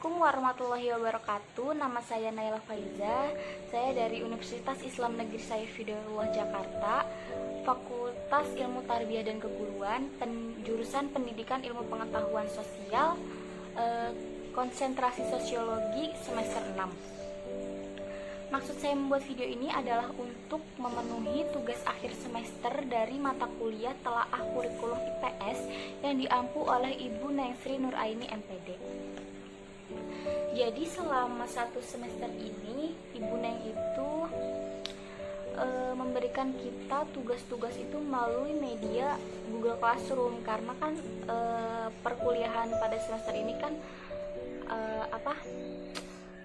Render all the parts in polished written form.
Assalamualaikum warahmatullahi wabarakatuh. Nama saya Naila Faiza. Saya dari Universitas Islam Negeri Said Hidayatullah Jakarta, Fakultas Ilmu Tarbiyah dan Keguruan, jurusan Pendidikan Ilmu Pengetahuan Sosial, konsentrasi Sosiologi semester 6. Maksud saya membuat video ini adalah untuk memenuhi tugas akhir semester dari mata kuliah Telaah Kurikulum IPS yang diampu oleh Ibu Nengsri Nuraini MPD. Jadi selama satu semester ini Ibu Neng itu memberikan kita tugas-tugas itu melalui media Google Classroom, karena kan perkuliahan pada semester ini kan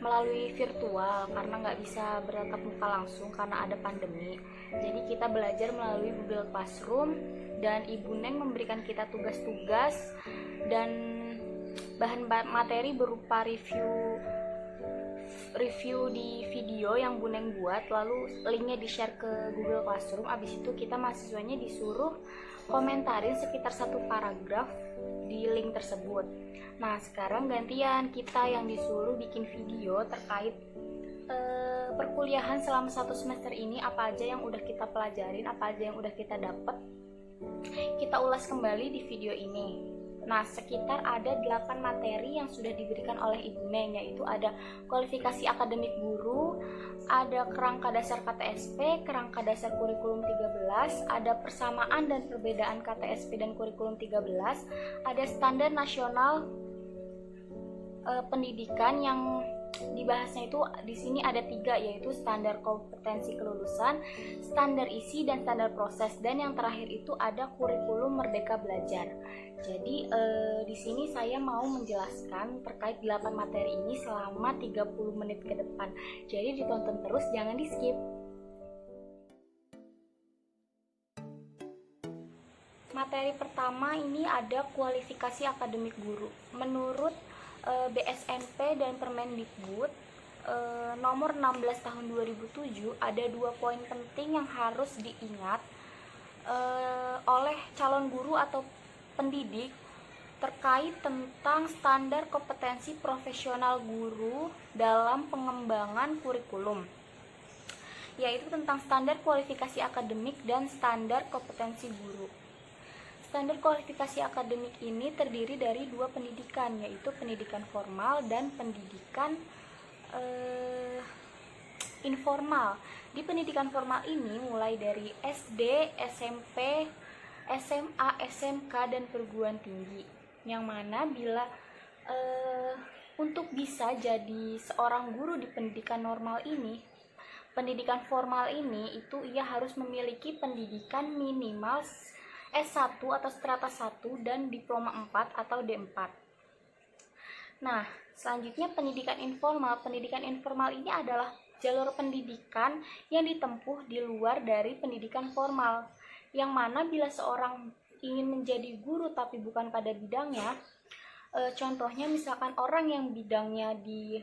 melalui virtual karena nggak bisa bertatap muka langsung karena ada pandemi. Jadi kita belajar melalui Google Classroom dan Ibu Neng memberikan kita tugas-tugas dan bahan materi berupa review di video yang Bu Neng buat, lalu linknya di-share ke Google Classroom. Abis itu kita mahasiswanya disuruh komentarin sekitar satu paragraf di link tersebut. Nah, sekarang gantian kita yang disuruh bikin video terkait perkuliahan selama satu semester ini, apa aja yang udah kita pelajarin, apa aja yang udah kita dapat. Kita ulas kembali di video ini. Nah, sekitar ada 8 materi yang sudah diberikan oleh Ibu Neng, yaitu ada kualifikasi akademik guru, ada kerangka dasar KTSP, kerangka dasar kurikulum 13, ada persamaan dan perbedaan KTSP dan kurikulum 13, ada standar nasional pendidikan yang dibahasnya itu di sini ada 3, yaitu standar kompetensi kelulusan, standar isi, dan standar proses, dan yang terakhir itu ada kurikulum Merdeka Belajar. Jadi di sini saya mau menjelaskan terkait 8 materi ini selama 30 menit ke depan. Jadi ditonton terus, jangan di skip. Materi pertama ini ada kualifikasi akademik guru. Menurut BSNP dan Permendikbud nomor 16 tahun 2007 ada 2 poin penting yang harus diingat oleh calon guru atau pendidik terkait tentang standar kompetensi profesional guru dalam pengembangan kurikulum, yaitu tentang standar kualifikasi akademik dan standar kompetensi guru. Standar kualifikasi akademik ini terdiri dari 2 pendidikan, yaitu pendidikan formal dan pendidikan informal. Di pendidikan formal ini mulai dari SD, SMP, SMA, SMK, dan perguruan tinggi. Yang mana bila untuk bisa jadi seorang guru di pendidikan normal ini, pendidikan formal ini itu ia harus memiliki pendidikan minimal S1 atau strata 1 dan diploma 4 atau D4. Nah, selanjutnya pendidikan informal. Pendidikan informal ini adalah jalur pendidikan yang ditempuh di luar dari pendidikan formal, yang mana bila seorang ingin menjadi guru tapi bukan pada bidangnya, contohnya misalkan orang yang bidangnya di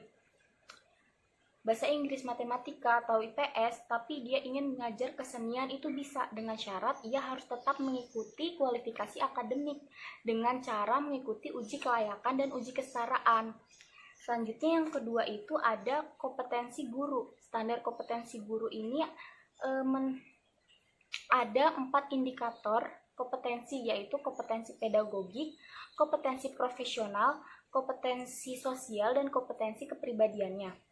bahasa Inggris, matematika, atau IPS, tapi dia ingin mengajar kesenian, itu bisa dengan syarat ia harus tetap mengikuti kualifikasi akademik dengan cara mengikuti uji kelayakan dan uji kesetaraan. Selanjutnya yang kedua itu ada kompetensi guru. Standar kompetensi guru ini ada 4 indikator kompetensi, yaitu kompetensi pedagogik, kompetensi profesional, kompetensi sosial, dan kompetensi kepribadiannya.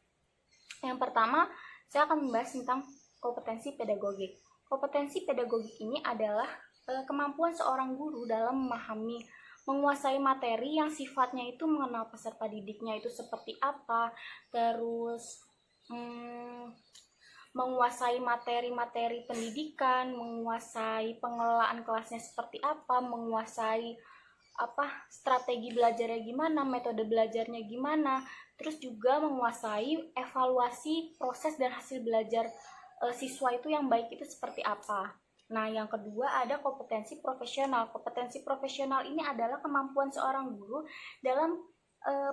Yang pertama, saya akan membahas tentang kompetensi pedagogik. Kompetensi pedagogik ini adalah kemampuan seorang guru dalam memahami, menguasai materi yang sifatnya itu mengenal peserta didiknya itu seperti apa, terus menguasai materi-materi pendidikan, menguasai pengelolaan kelasnya seperti apa, menguasai strategi belajarnya gimana, metode belajarnya gimana, terus juga menguasai evaluasi proses dan hasil belajar siswa itu yang baik itu seperti apa. Nah, yang kedua ada kompetensi profesional. Kompetensi profesional ini adalah kemampuan seorang guru dalam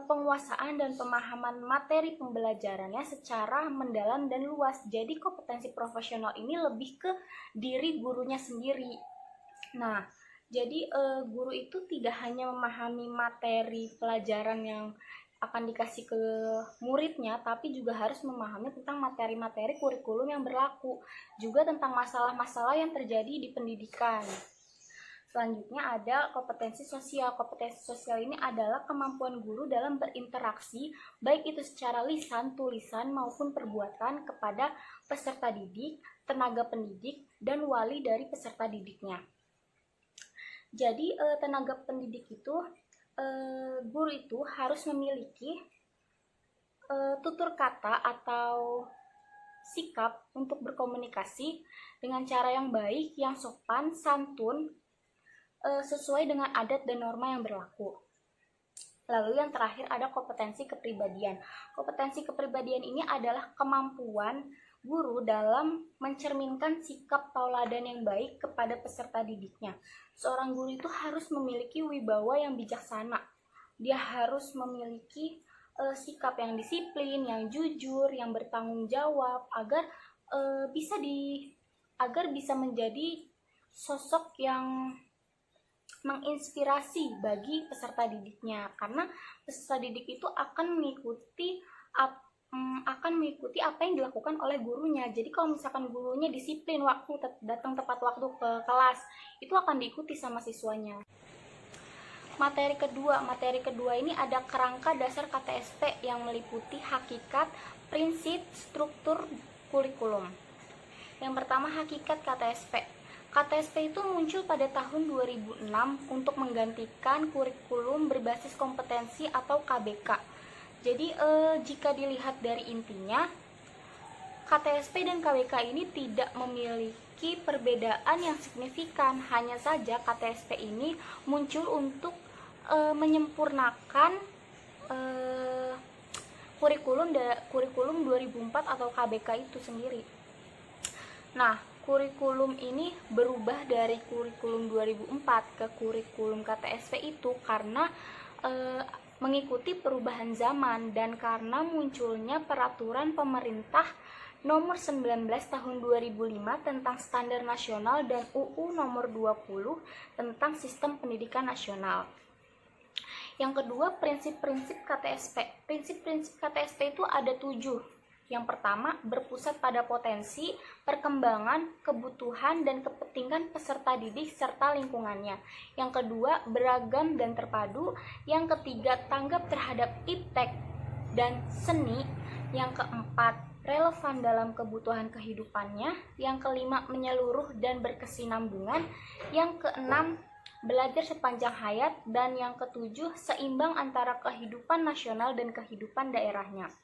penguasaan dan pemahaman materi pembelajarannya secara mendalam dan luas. Jadi kompetensi profesional ini lebih ke diri gurunya sendiri. Nah, jadi guru itu tidak hanya memahami materi pelajaran yang akan dikasih ke muridnya, tapi juga harus memahami tentang materi-materi kurikulum yang berlaku, juga tentang masalah-masalah yang terjadi di pendidikan. Selanjutnya ada kompetensi sosial. Kompetensi sosial ini adalah kemampuan guru dalam berinteraksi, baik itu secara lisan, tulisan, maupun perbuatan kepada peserta didik, tenaga pendidik, dan wali dari peserta didiknya. Jadi tenaga pendidik itu, guru itu harus memiliki tutur kata atau sikap untuk berkomunikasi dengan cara yang baik, yang sopan, santun, sesuai dengan adat dan norma yang berlaku. Lalu yang terakhir ada kompetensi kepribadian. Kompetensi kepribadian ini adalah kemampuan guru dalam mencerminkan sikap tauladan yang baik kepada peserta didiknya. Seorang guru itu harus memiliki wibawa yang bijaksana. Dia harus memiliki sikap yang disiplin, yang jujur, yang bertanggung jawab agar bisa menjadi sosok yang menginspirasi bagi peserta didiknya, karena peserta didik itu akan mengikuti apa yang dilakukan oleh gurunya. Jadi kalau misalkan gurunya disiplin waktu, datang tepat waktu ke kelas, itu akan diikuti sama siswanya. Materi kedua ini ada kerangka dasar KTSP yang meliputi hakikat, prinsip, struktur kurikulum. Yang pertama, hakikat KTSP. KTSP itu muncul pada tahun 2006 untuk menggantikan kurikulum berbasis kompetensi atau KBK. Jadi jika dilihat dari intinya, KTSP dan KBK ini tidak memiliki perbedaan yang signifikan. Hanya saja KTSP ini muncul untuk menyempurnakan kurikulum 2004 atau KBK itu sendiri. Nah, kurikulum ini berubah dari kurikulum 2004 ke kurikulum KTSP itu karena mengikuti perubahan zaman dan karena munculnya peraturan pemerintah nomor 19 tahun 2005 tentang standar nasional dan UU nomor 20 tentang sistem pendidikan nasional. Yang kedua, prinsip-prinsip KTSP. Prinsip-prinsip KTSP itu ada 7. Yang pertama, berpusat pada potensi, perkembangan, kebutuhan, dan kepentingan peserta didik serta lingkungannya. Yang kedua, beragam dan terpadu. Yang ketiga, tanggap terhadap iptek dan seni. Yang keempat, relevan dalam kebutuhan kehidupannya. Yang kelima, menyeluruh dan berkesinambungan. Yang keenam, belajar sepanjang hayat. Dan yang ketujuh, seimbang antara kehidupan nasional dan kehidupan daerahnya.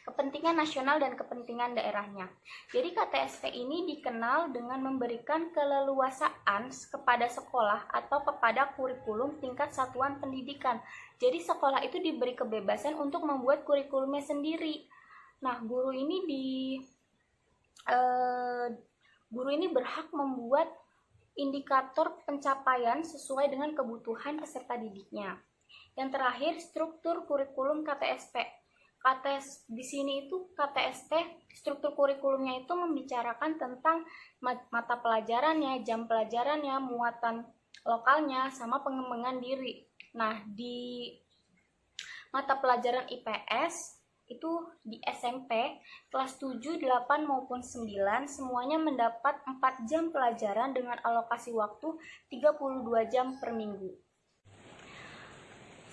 Kepentingan nasional dan kepentingan daerahnya. Jadi KTSP ini dikenal dengan memberikan keleluasaan kepada sekolah atau kepada kurikulum tingkat satuan pendidikan. Jadi sekolah itu diberi kebebasan untuk membuat kurikulumnya sendiri. Nah, guru ini berhak membuat indikator pencapaian sesuai dengan kebutuhan peserta didiknya. Yang terakhir, struktur kurikulum KTSP. Di sini itu KTSP, struktur kurikulumnya itu membicarakan tentang mata pelajarannya, jam pelajarannya, muatan lokalnya, sama pengembangan diri. Nah, di mata pelajaran IPS itu di SMP kelas 7, 8 maupun 9 semuanya mendapat 4 jam pelajaran dengan alokasi waktu 32 jam per minggu.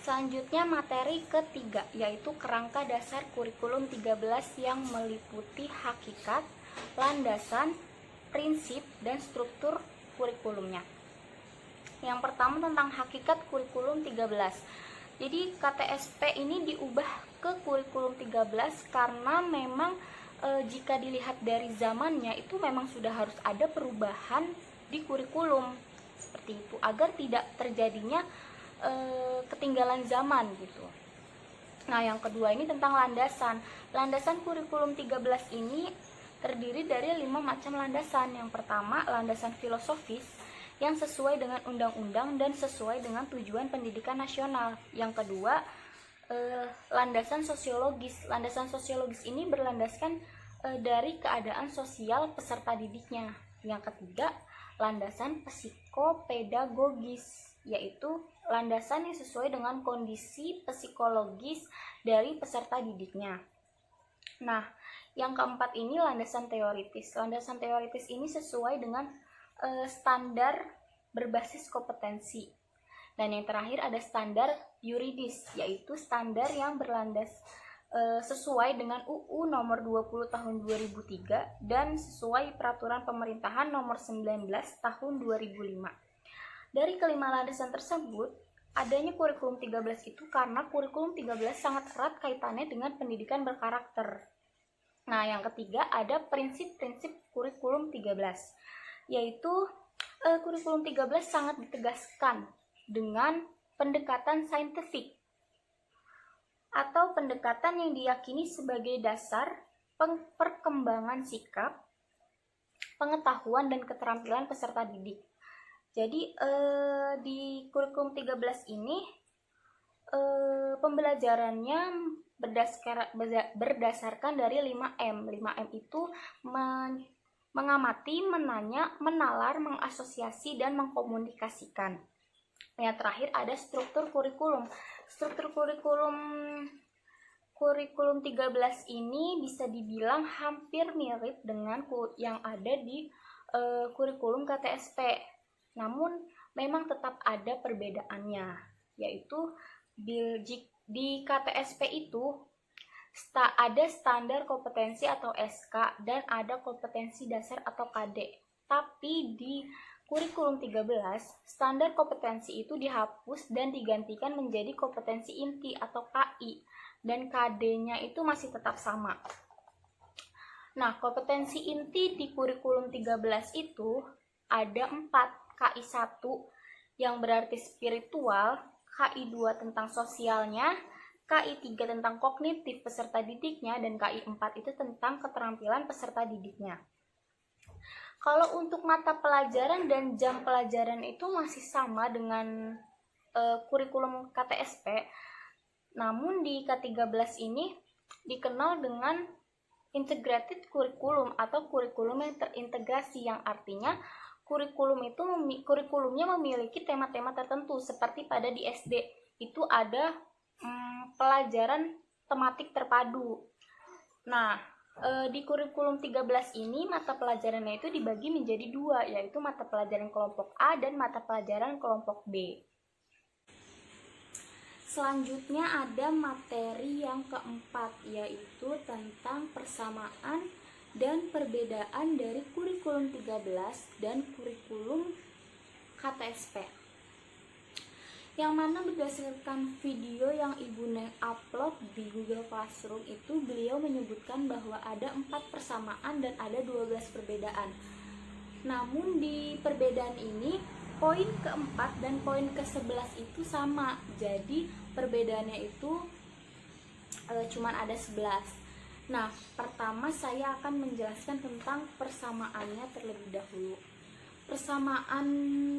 Selanjutnya materi ketiga, yaitu kerangka dasar kurikulum 13 yang meliputi hakikat, landasan, prinsip, dan struktur kurikulumnya. Yang pertama tentang hakikat kurikulum 13. Jadi KTSP ini diubah ke kurikulum 13 karena memang jika dilihat dari zamannya itu memang sudah harus ada perubahan di kurikulum seperti itu agar tidak terjadinya ketinggalan zaman gitu. Nah, yang kedua ini tentang landasan. Landasan kurikulum 13 ini terdiri dari 5 macam landasan. Yang pertama, landasan filosofis yang sesuai dengan undang-undang dan sesuai dengan tujuan pendidikan nasional. Yang kedua, landasan sosiologis. Landasan sosiologis ini berlandaskan dari keadaan sosial peserta didiknya. Yang ketiga, landasan psikopedagogis. yaitu landasan yang sesuai dengan kondisi psikologis dari peserta didiknya. Nah, yang keempat ini landasan teoritis. Landasan teoritis ini sesuai dengan standar berbasis kompetensi. Dan yang terakhir ada standar yuridis, yaitu standar yang berlandas sesuai dengan UU nomor 20 tahun 2003 dan sesuai peraturan pemerintahan nomor 19 tahun 2005. Dari kelima landasan tersebut, adanya kurikulum 13 itu karena kurikulum 13 sangat erat kaitannya dengan pendidikan berkarakter. Nah, yang ketiga ada prinsip-prinsip kurikulum 13, yaitu kurikulum 13 sangat ditegaskan dengan pendekatan saintifik atau pendekatan yang diyakini sebagai dasar perkembangan sikap, pengetahuan, dan keterampilan peserta didik. Jadi di kurikulum 13 ini pembelajarannya berdasarkan dari 5M. 5M itu mengamati, menanya, menalar, mengasosiasi, dan mengkomunikasikan. Yang terakhir ada struktur kurikulum. Struktur kurikulum 13 ini bisa dibilang hampir mirip dengan yang ada di kurikulum KTSP. Namun memang tetap ada perbedaannya, yaitu di KTSP itu ada standar kompetensi atau SK dan ada kompetensi dasar atau KD. Tapi di kurikulum 13, standar kompetensi itu dihapus dan digantikan menjadi kompetensi inti atau KI, dan KD-nya itu masih tetap sama. Nah, kompetensi inti di kurikulum 13 itu ada 4, KI 1 yang berarti spiritual, KI 2 tentang sosialnya, KI 3 tentang kognitif peserta didiknya, dan KI 4 itu tentang keterampilan peserta didiknya. Kalau untuk mata pelajaran dan jam pelajaran itu masih sama dengan kurikulum KTSP, namun di K13 ini dikenal dengan integrated curriculum atau kurikulum yang terintegrasi, yang artinya kurikulumnya memiliki tema-tema tertentu. Seperti pada di SD itu ada pelajaran tematik terpadu. Nah, di kurikulum 13 ini mata pelajarannya itu dibagi menjadi 2, yaitu mata pelajaran kelompok A dan mata pelajaran kelompok B. Selanjutnya ada materi yang keempat, yaitu tentang persamaan dan perbedaan dari kurikulum 13 dan kurikulum KTSP. Yang mana berdasarkan video yang Ibu Neng upload di Google Classroom itu beliau menyebutkan bahwa ada 4 persamaan dan ada 12 perbedaan. Namun di perbedaan ini poin keempat dan poin ke-11 itu sama. Jadi perbedaannya itu cuma ada 11. Nah, pertama saya akan menjelaskan tentang persamaannya terlebih dahulu. Persamaan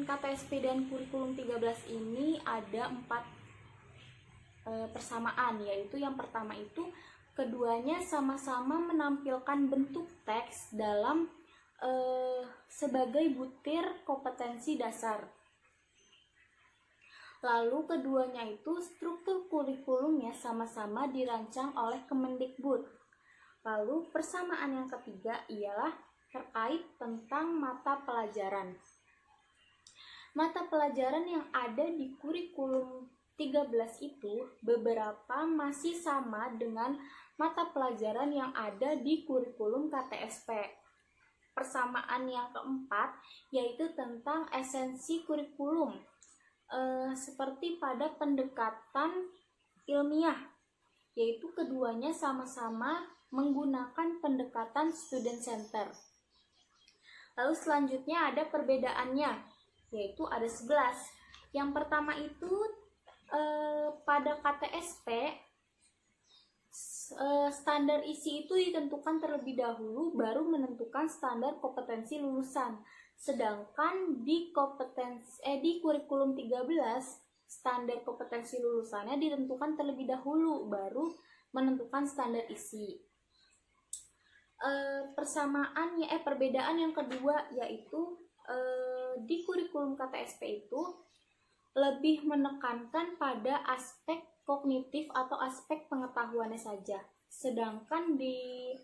KTSP dan kurikulum 13 ini ada 4 persamaan, yaitu yang pertama itu keduanya sama-sama menampilkan bentuk teks dalam sebagai butir kompetensi dasar. Lalu keduanya itu struktur kurikulumnya sama-sama dirancang oleh Kemendikbud. Lalu persamaan yang ketiga ialah terkait tentang mata pelajaran. Mata pelajaran yang ada di kurikulum 13 itu beberapa masih sama dengan mata pelajaran yang ada di kurikulum KTSP. Persamaan yang keempat yaitu tentang esensi kurikulum, seperti pada pendekatan ilmiah, yaitu keduanya sama-sama menggunakan pendekatan student center. Lalu selanjutnya ada perbedaannya, yaitu ada 11. Yang pertama itu pada KTSP standar isi itu ditentukan terlebih dahulu baru menentukan standar kompetensi lulusan. Sedangkan di kurikulum 13 standar kompetensi lulusannya ditentukan terlebih dahulu baru menentukan standar isi. Perbedaan yang kedua yaitu di kurikulum KTSP itu lebih menekankan pada aspek kognitif atau aspek pengetahuannya saja. Sedangkan di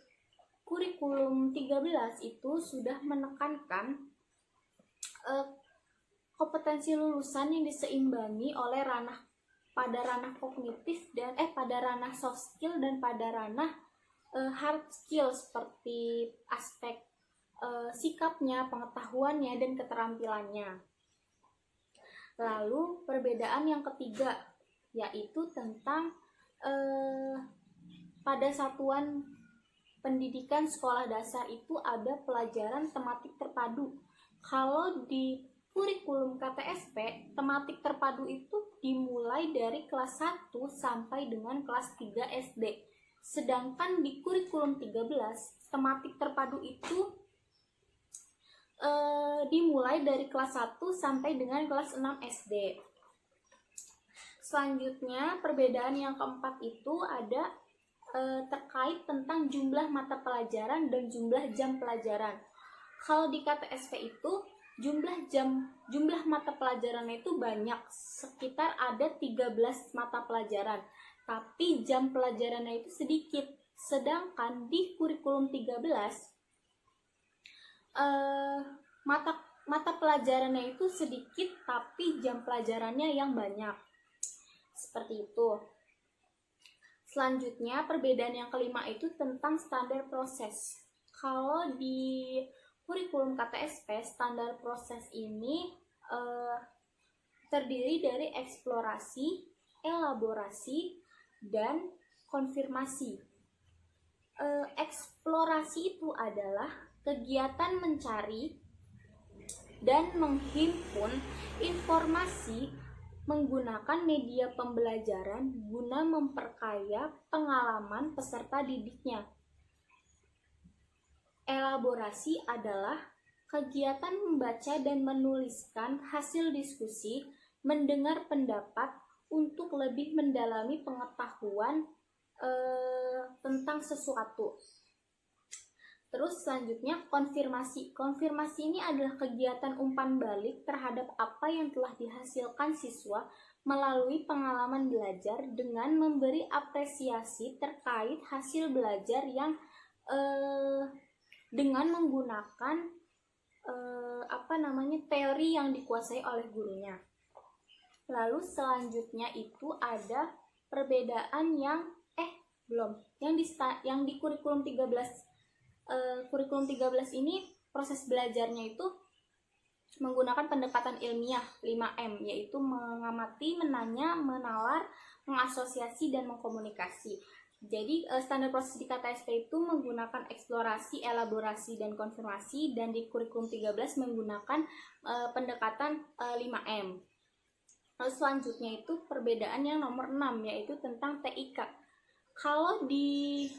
kurikulum 13 itu sudah menekankan kompetensi lulusan yang diseimbangi oleh pada ranah kognitif dan pada ranah soft skill dan pada ranah hard skill seperti aspek sikapnya, pengetahuannya, dan keterampilannya. Lalu perbedaan yang ketiga yaitu tentang pada satuan pendidikan sekolah dasar itu ada pelajaran tematik terpadu. Kalau di kurikulum KTSP, tematik terpadu itu dimulai dari kelas 1 sampai dengan kelas 3 SD. Sedangkan di kurikulum 13, tematik terpadu itu dimulai dari kelas 1 sampai dengan kelas 6 SD. Selanjutnya, perbedaan yang keempat itu ada terkait tentang jumlah mata pelajaran dan jumlah jam pelajaran. Kalau di KTSP itu jumlah mata pelajarannya itu banyak, sekitar ada 13 mata pelajaran, tapi jam pelajarannya itu sedikit. Sedangkan di kurikulum 13 mata pelajarannya itu sedikit tapi jam pelajarannya yang banyak. Seperti itu. Selanjutnya, perbedaan yang kelima itu tentang standar proses. Kalau di kurikulum KTSP, standar proses ini terdiri dari eksplorasi, elaborasi, dan konfirmasi. Eksplorasi itu adalah kegiatan mencari dan menghimpun informasi menggunakan media pembelajaran guna memperkaya pengalaman peserta didiknya. Elaborasi adalah kegiatan membaca dan menuliskan hasil diskusi, mendengar pendapat untuk lebih mendalami pengetahuan tentang sesuatu. Terus selanjutnya konfirmasi. Konfirmasi ini adalah kegiatan umpan balik terhadap apa yang telah dihasilkan siswa melalui pengalaman belajar dengan memberi apresiasi terkait hasil belajar yang dengan menggunakan teori yang dikuasai oleh gurunya. Lalu selanjutnya itu ada perbedaan yang di kurikulum 13. Kurikulum 13 ini proses belajarnya itu menggunakan pendekatan ilmiah 5M, yaitu mengamati, menanya, menalar, mengasosiasi, dan mengkomunikasi. Jadi standar proses di KTSP itu menggunakan eksplorasi, elaborasi, dan konfirmasi, dan di kurikulum 13 menggunakan pendekatan 5M. Lalu selanjutnya itu perbedaan yang nomor 6, yaitu tentang TIK. Kalau di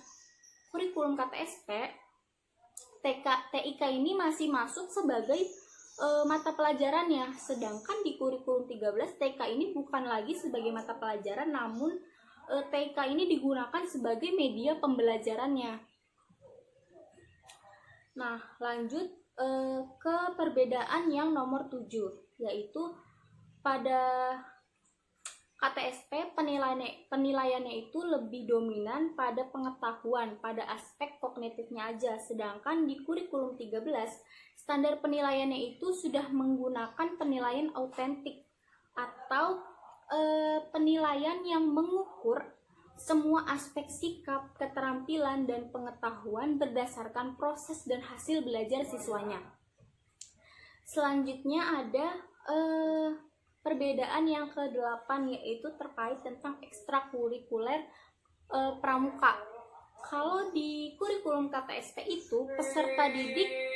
kurikulum KTSP, TIK ini masih masuk sebagai mata pelajarannya, sedangkan di kurikulum 13 TIK ini bukan lagi sebagai mata pelajaran, namun TIK ini digunakan sebagai media pembelajarannya. Nah, lanjut ke perbedaan yang nomor 7, yaitu pada KTSP penilaiannya itu lebih dominan pada pengetahuan, pada aspek kognitifnya aja. Sedangkan di kurikulum 13, standar penilaiannya itu sudah menggunakan penilaian autentik atau penilaian yang mengukur semua aspek sikap, keterampilan, dan pengetahuan berdasarkan proses dan hasil belajar siswanya. Selanjutnya ada perbedaan yang ke-8, yaitu terkait tentang ekstrakurikuler pramuka. Kalau di kurikulum KTSP itu peserta didik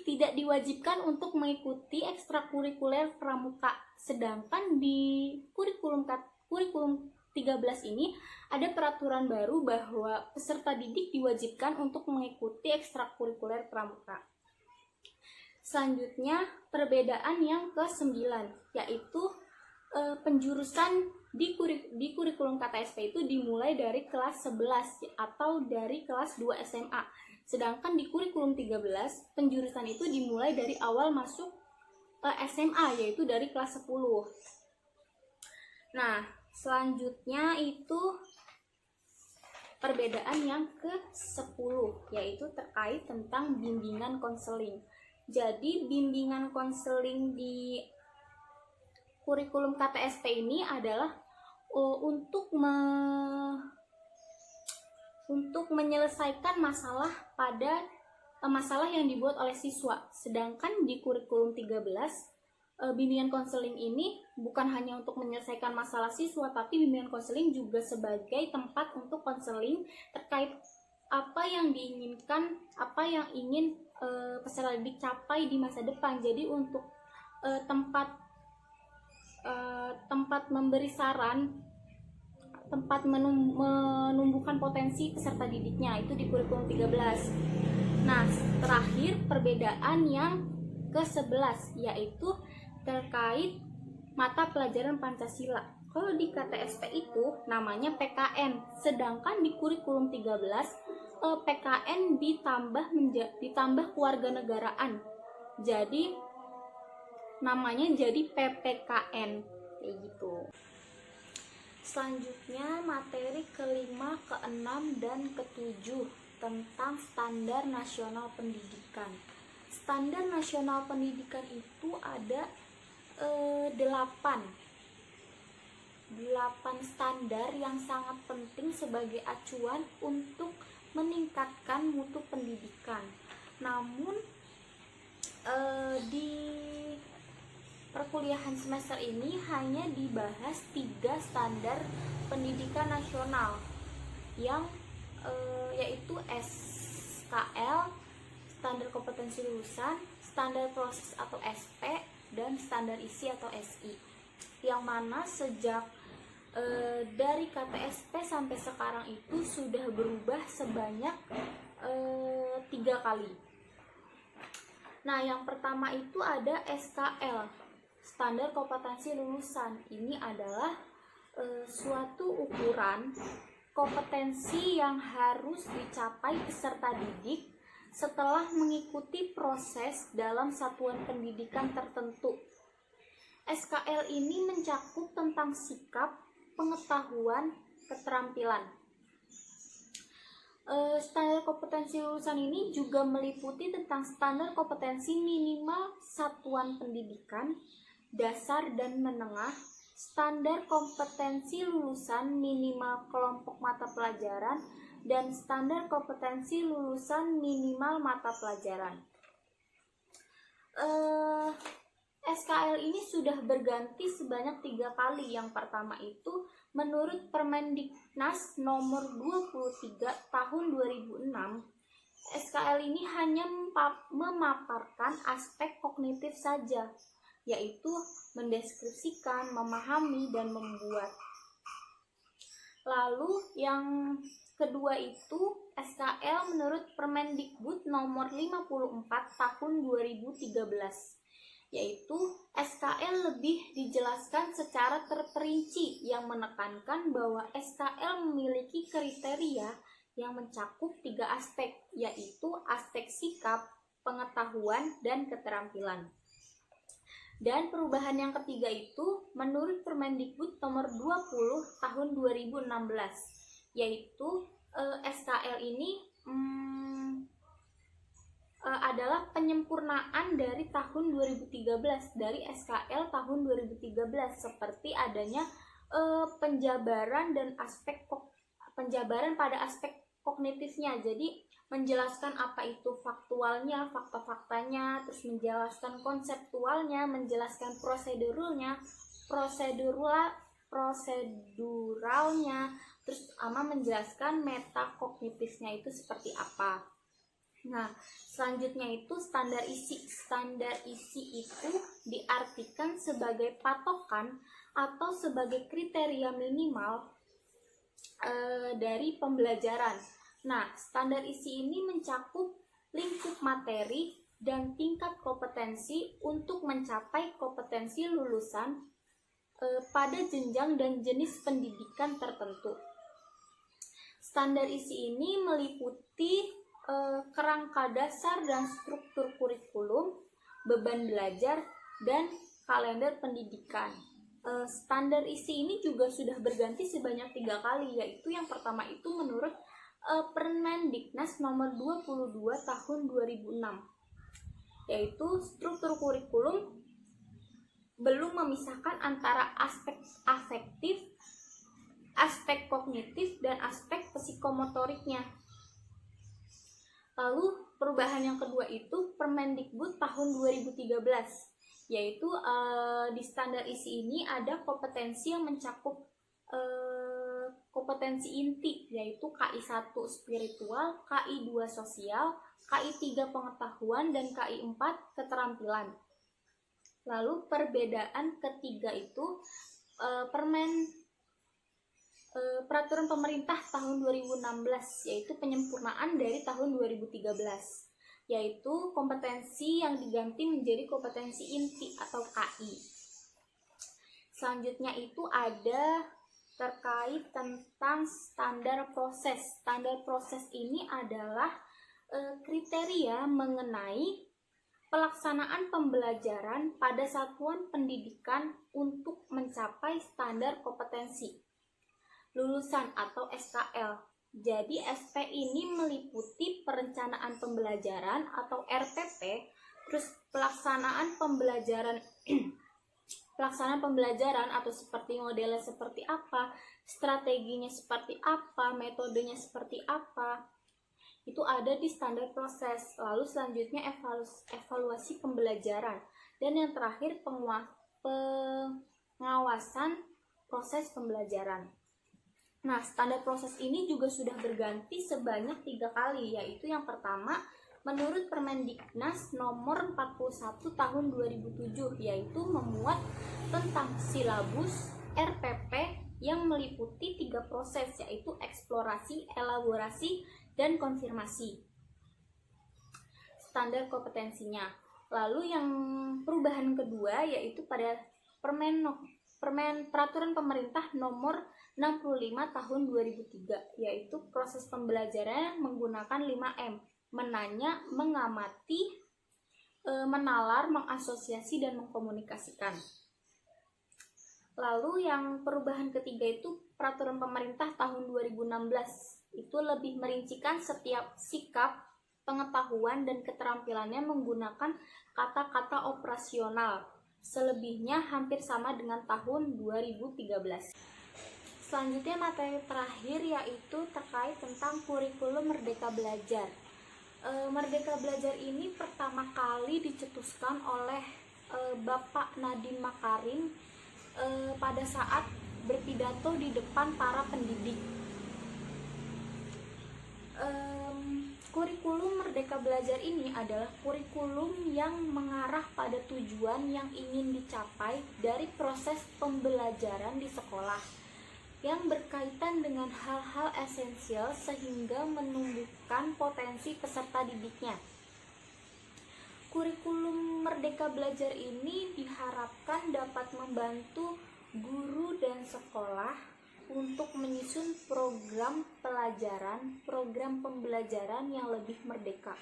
tidak diwajibkan untuk mengikuti ekstrakurikuler pramuka. Sedangkan di kurikulum 13 ini ada peraturan baru bahwa peserta didik diwajibkan untuk mengikuti ekstrakurikuler pramuka. Selanjutnya perbedaan yang ke-9, yaitu penjurusan di kurikulum KTSP itu dimulai dari kelas 11 atau dari kelas 2 SMA. Sedangkan di kurikulum 13 penjurusan itu dimulai dari awal masuk SMA, yaitu dari kelas 10. Nah, selanjutnya itu perbedaan yang ke-10, yaitu terkait tentang bimbingan konseling. Jadi bimbingan konseling di kurikulum KTSP ini adalah untuk menyelesaikan masalah yang dibuat oleh siswa. Sedangkan di kurikulum 13, bimbingan konseling ini bukan hanya untuk menyelesaikan masalah siswa, tapi bimbingan konseling juga sebagai tempat untuk konseling terkait apa yang diinginkan, apa yang ingin peserta didik capai di masa depan. Jadi untuk tempat memberi saran, tempat menumbuhkan potensi peserta didiknya, itu di kurikulum 13. Nah, terakhir perbedaan yang ke-11, yaitu terkait mata pelajaran Pancasila. Kalau di KTSP itu namanya PKN, sedangkan di kurikulum 13 PKN ditambah kewarganegaraan. Jadi namanya jadi PPKN kayak gitu. Selanjutnya materi ke-5, ke-6 dan ke-7 tentang standar nasional pendidikan. Standar nasional pendidikan itu ada 8 standar yang sangat penting sebagai acuan untuk meningkatkan mutu pendidikan. Namun di perkuliahan semester ini hanya dibahas 3 standar pendidikan nasional yang yaitu SKL, standar kompetensi lulusan, standar proses atau SP, dan standar isi atau SI, yang mana sejak dari KTSP sampai sekarang itu sudah berubah sebanyak 3 kali. Nah, yang pertama itu ada SKL, standar kompetensi lulusan. Ini adalah suatu ukuran kompetensi yang harus dicapai peserta didik setelah mengikuti proses dalam satuan pendidikan tertentu. SKL ini mencakup tentang sikap, pengetahuan, keterampilan. Standar kompetensi lulusan ini juga meliputi tentang standar kompetensi minimal satuan pendidikan, dasar dan menengah, standar kompetensi lulusan minimal kelompok mata pelajaran, dan standar kompetensi lulusan minimal mata pelajaran. SKL ini sudah berganti sebanyak 3 kali. Yang pertama itu menurut Permendiknas nomor 23 tahun 2006, SKL ini hanya memaparkan aspek kognitif saja, yaitu mendeskripsikan, memahami, dan membuat. Lalu yang kedua itu SKL menurut Permendikbud nomor 54 tahun 2013, yaitu SKL lebih dijelaskan secara terperinci yang menekankan bahwa SKL memiliki kriteria yang mencakup 3 aspek, yaitu aspek sikap, pengetahuan, dan keterampilan. Dan perubahan yang ketiga itu menurut Permendikbud nomor 20 tahun 2016, yaitu SKL ini adalah penyempurnaan dari tahun 2013, dari SKL tahun 2013, seperti adanya penjabaran pada aspek kognitifnya. Jadi menjelaskan apa itu faktualnya, fakta-faktanya, terus menjelaskan konseptualnya, menjelaskan proseduralnya, terus menjelaskan metakognitifnya itu seperti apa. Nah, selanjutnya itu standar isi. Standar isi itu diartikan sebagai patokan atau sebagai kriteria minimal dari pembelajaran. Nah, standar isi ini mencakup lingkup materi dan tingkat kompetensi untuk mencapai kompetensi lulusan pada jenjang dan jenis pendidikan tertentu. Standar isi ini meliputi kerangka dasar dan struktur kurikulum, beban belajar, dan kalender pendidikan. Standar isi ini juga sudah berganti sebanyak 3 kali, yaitu yang pertama itu menurut Permendiknas nomor 22 tahun 2006, yaitu struktur kurikulum belum memisahkan antara aspek afektif, aspek kognitif, dan aspek psikomotoriknya. Lalu perubahan yang kedua itu Permendikbud tahun 2013, yaitu di standar isi ini ada kompetensi yang mencakup kompetensi inti, yaitu KI 1 spiritual, KI 2 sosial, KI 3 pengetahuan, dan KI 4 keterampilan. Lalu perbedaan ketiga itu peraturan pemerintah tahun 2016, yaitu penyempurnaan dari tahun 2013, yaitu kompetensi yang diganti menjadi kompetensi inti atau KI. Selanjutnya itu ada terkait tentang standar proses. Standar proses ini adalah kriteria mengenai pelaksanaan pembelajaran pada satuan pendidikan untuk mencapai standar kompetensi lulusan atau SKL. Jadi SP ini meliputi perencanaan pembelajaran atau RPP, terus pelaksanaan pembelajaran atau seperti modelnya seperti apa, strateginya seperti apa, metodenya seperti apa. Itu ada di standar proses. Lalu selanjutnya evaluasi pembelajaran, dan yang terakhir pengawasan proses pembelajaran. Nah, standar proses ini juga sudah berganti sebanyak 3 kali, yaitu yang pertama menurut Permendiknas nomor 41 tahun 2007, yaitu memuat tentang silabus RPP yang meliputi 3 proses, yaitu eksplorasi, elaborasi, dan konfirmasi standar kompetensinya. Lalu yang perubahan kedua yaitu pada peraturan pemerintah nomor 65 tahun 2003, yaitu proses pembelajaran menggunakan 5M: menanya, mengamati, menalar, mengasosiasi, dan mengkomunikasikan. Lalu yang perubahan ketiga itu peraturan pemerintah tahun 2016, itu lebih merincikan setiap sikap, pengetahuan, dan keterampilannya menggunakan kata-kata operasional. Selebihnya hampir sama dengan tahun 2013. Selanjutnya materi terakhir yaitu terkait tentang kurikulum Merdeka Belajar. Merdeka Belajar ini pertama kali dicetuskan oleh Bapak Nadiem Makarim pada saat berpidato di depan para pendidik. Kurikulum Merdeka Belajar ini adalah kurikulum yang mengarah pada tujuan yang ingin dicapai dari proses pembelajaran di sekolah, yang berkaitan dengan hal-hal esensial sehingga menumbuhkan potensi peserta didiknya. Kurikulum Merdeka Belajar ini diharapkan dapat membantu guru dan sekolah untuk menyusun program pembelajaran yang lebih merdeka.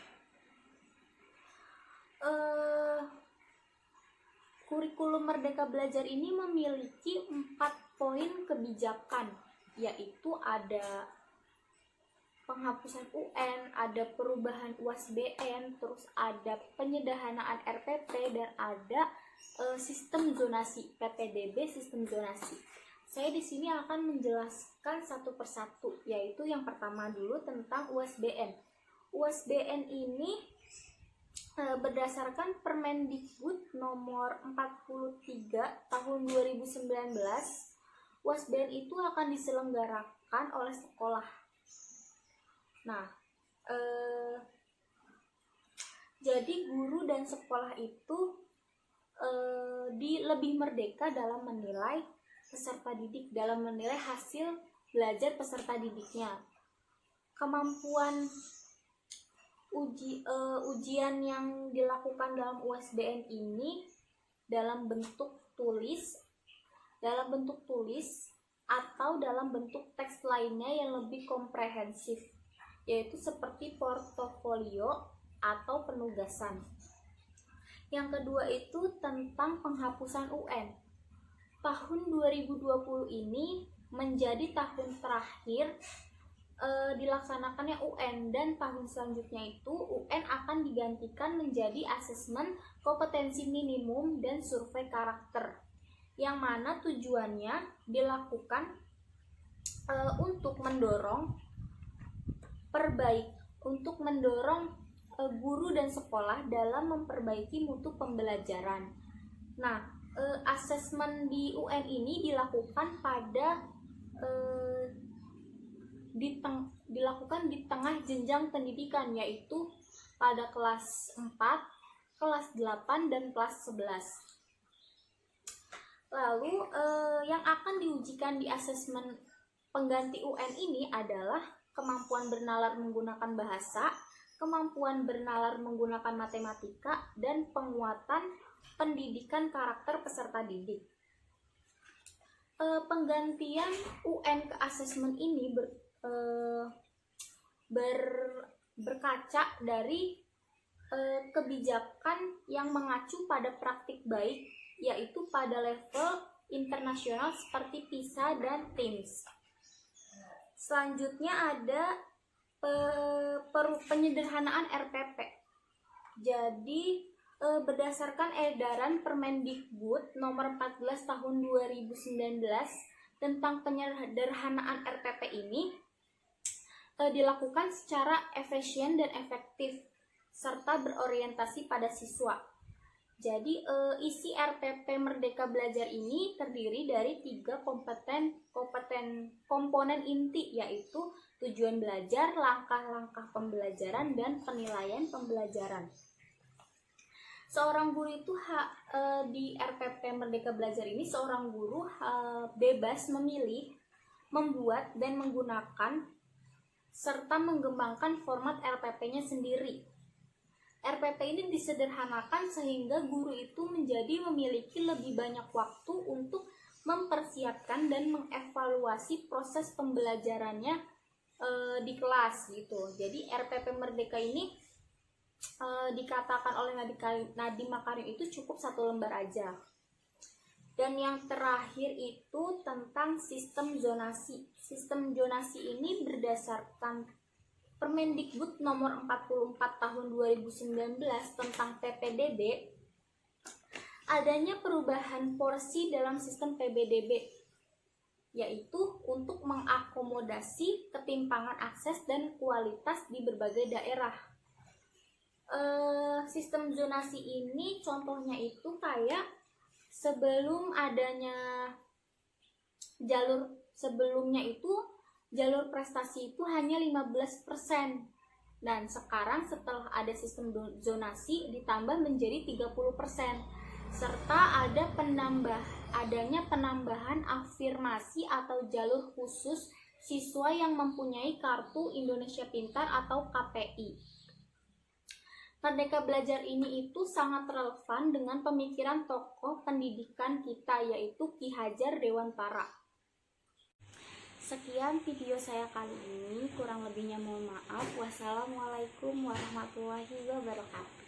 Kurikulum Merdeka Belajar ini memiliki 4 poin kebijakan, yaitu ada penghapusan UN, ada perubahan UASBN, terus ada penyederhanaan RPP, dan ada sistem zonasi, PPDB sistem zonasi. Saya di sini akan menjelaskan satu persatu, yaitu yang pertama dulu tentang UASBN. UASBN ini berdasarkan Permendikbud nomor 43 tahun 2019, UASBN itu akan diselenggarakan oleh sekolah. Nah, jadi guru dan sekolah itu lebih merdeka dalam menilai peserta didik, dalam menilai hasil belajar peserta didiknya. Kemampuan ujian yang dilakukan dalam UASBN ini dalam bentuk tulis atau dalam bentuk teks lainnya yang lebih komprehensif, yaitu seperti portofolio atau penugasan. Yang kedua itu tentang penghapusan UN. Tahun 2020 ini menjadi tahun terakhir dilaksanakannya UN, dan tahun selanjutnya itu UN akan digantikan menjadi asesmen kompetensi minimum dan survei karakter, yang mana tujuannya dilakukan untuk mendorong guru dan sekolah dalam memperbaiki mutu pembelajaran. Nah, asesmen di UN ini dilakukan dilakukan di tengah jenjang pendidikan, yaitu pada kelas 4, kelas 8, dan kelas 11. Lalu yang akan diujikan di asesmen pengganti UN ini adalah kemampuan bernalar menggunakan bahasa, kemampuan bernalar menggunakan matematika, dan penguatan pendidikan karakter peserta didik. Penggantian UN ke asesmen ini berkaca dari kebijakan yang mengacu pada praktik baik, yaitu pada level internasional seperti PISA dan TIMSS. Selanjutnya ada penyederhanaan RPP. Jadi berdasarkan edaran Permendikbud nomor 14 tahun 2019 tentang penyederhanaan RPP ini dilakukan secara efisien dan efektif serta berorientasi pada siswa. Jadi isi RPP Merdeka Belajar ini terdiri dari 3 komponen inti, yaitu tujuan belajar, langkah-langkah pembelajaran, dan penilaian pembelajaran. Seorang guru itu di RPP Merdeka Belajar ini seorang guru bebas memilih, membuat, dan menggunakan serta mengembangkan format RPP-nya sendiri. RPP ini disederhanakan sehingga guru itu memiliki lebih banyak waktu untuk mempersiapkan dan mengevaluasi proses pembelajarannya di kelas gitu. Jadi RPP Merdeka ini dikatakan oleh Nadiem Makarim itu cukup 1 lembar aja. Dan yang terakhir itu tentang sistem zonasi. Sistem zonasi ini berdasarkan Permendikbud nomor 44 tahun 2019 tentang PPDB, adanya perubahan porsi dalam sistem PPDB, yaitu untuk mengakomodasi ketimpangan akses dan kualitas di berbagai daerah. Sistem zonasi ini contohnya itu kayak sebelum adanya jalur sebelumnya itu jalur prestasi itu hanya 15%, dan sekarang setelah ada sistem zonasi ditambah menjadi 30%, serta adanya penambahan afirmasi atau jalur khusus siswa yang mempunyai Kartu Indonesia Pintar atau KPI. Merdeka Belajar ini itu sangat relevan dengan pemikiran tokoh pendidikan kita, yaitu Ki Hajar Dewantara. Sekian video saya kali ini, kurang lebihnya mohon maaf. Wassalamualaikum warahmatullahi wabarakatuh.